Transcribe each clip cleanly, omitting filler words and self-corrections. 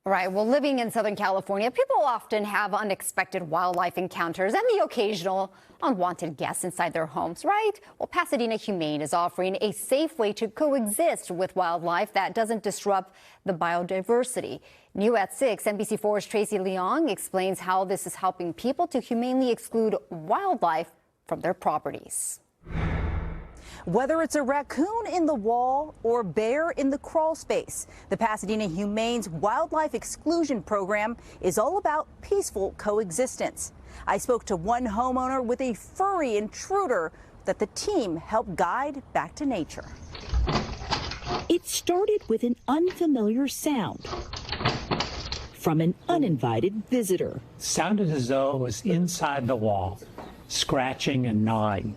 Right. Well, living in Southern California, people often have unexpected wildlife encounters and the occasional unwanted guests inside their homes, right? Well, Pasadena Humane is offering a safe way to coexist with wildlife that doesn't disrupt the biodiversity. New at 6, NBC4's Tracey Leong explains how this is helping people to humanely exclude wildlife from their properties. Whether it's a raccoon in the wall or bear in the crawl space, the Pasadena Humane's wildlife exclusion program is all about peaceful coexistence. I spoke to one homeowner with a furry intruder that the team helped guide back to nature. It started with an unfamiliar sound from an uninvited visitor. Sounded as though it was inside the wall, scratching and gnawing.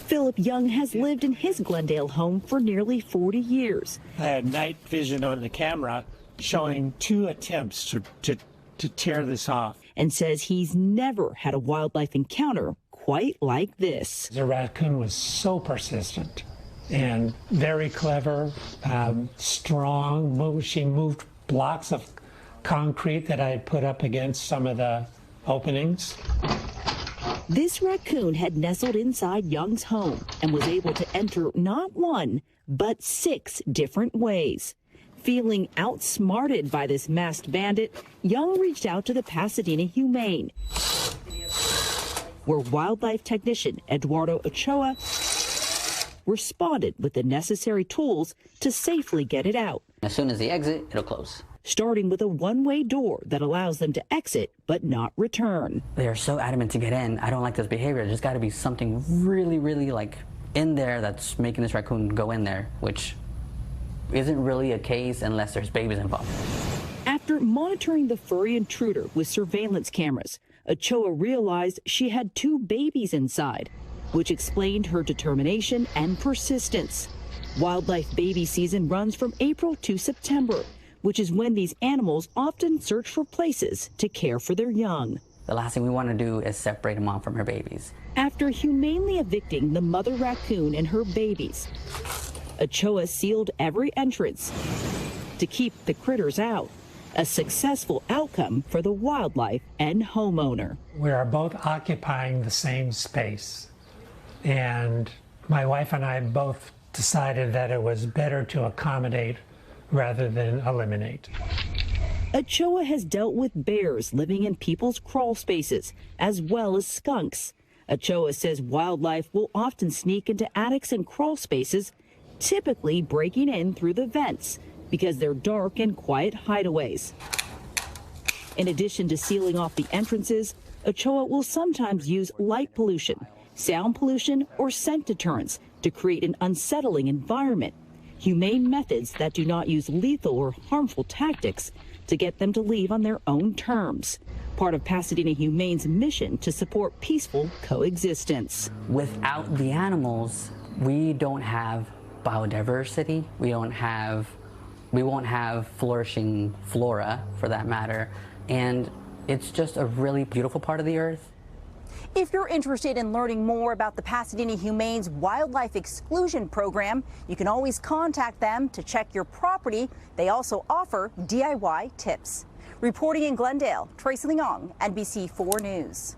Philip Young has lived in his Glendale home for nearly 40 years. I had night vision on the camera showing 2 attempts to tear this off. And says he's never had a wildlife encounter quite like this. The raccoon was so persistent and very clever, strong. She moved blocks of concrete that I had put up against some of the openings. This raccoon had nestled inside Young's home and was able to enter not 1, but 6 different ways. Feeling outsmarted by this masked bandit, Young reached out to the Pasadena Humane, where wildlife technician Eduardo Ochoa responded with the necessary tools to safely get it out. As soon as they exit, it'll close. Starting with a one-way door that allows them to exit but not return. They are so adamant to get in. I don't like this behavior. There's got to be something really, really like in there that's making this raccoon go in there, which isn't really a case unless there's babies involved. After monitoring the furry intruder with surveillance cameras, Ochoa realized she had 2 babies inside, which explained her determination and persistence. Wildlife baby season runs from April to September, which is when these animals often search for places to care for their young. The last thing we want to do is separate a mom from her babies. After humanely evicting the mother raccoon and her babies, Ochoa sealed every entrance to keep the critters out. A successful outcome for the wildlife and homeowner. We are both occupying the same space, and my wife and I both decided that it was better to accommodate rather than eliminate. Ochoa has dealt with bears living in people's crawl spaces, as well as skunks. Ochoa says wildlife will often sneak into attics and crawl spaces, typically breaking in through the vents because they're dark and quiet hideaways. In addition to sealing off the entrances, Ochoa will sometimes use light pollution, sound pollution, or scent deterrents to create an unsettling environment. Humane methods that do not use lethal or harmful tactics to get them to leave on their own terms. Part of Pasadena Humane's mission to support peaceful coexistence. Without the animals, we don't have biodiversity. We won't have flourishing flora, for that matter. And it's just a really beautiful part of the earth. If you're interested in learning more about the Pasadena Humane's wildlife exclusion program, you can always contact them to check your property. They also offer DIY tips. Reporting in Glendale, Tracey Leong, NBC4 News.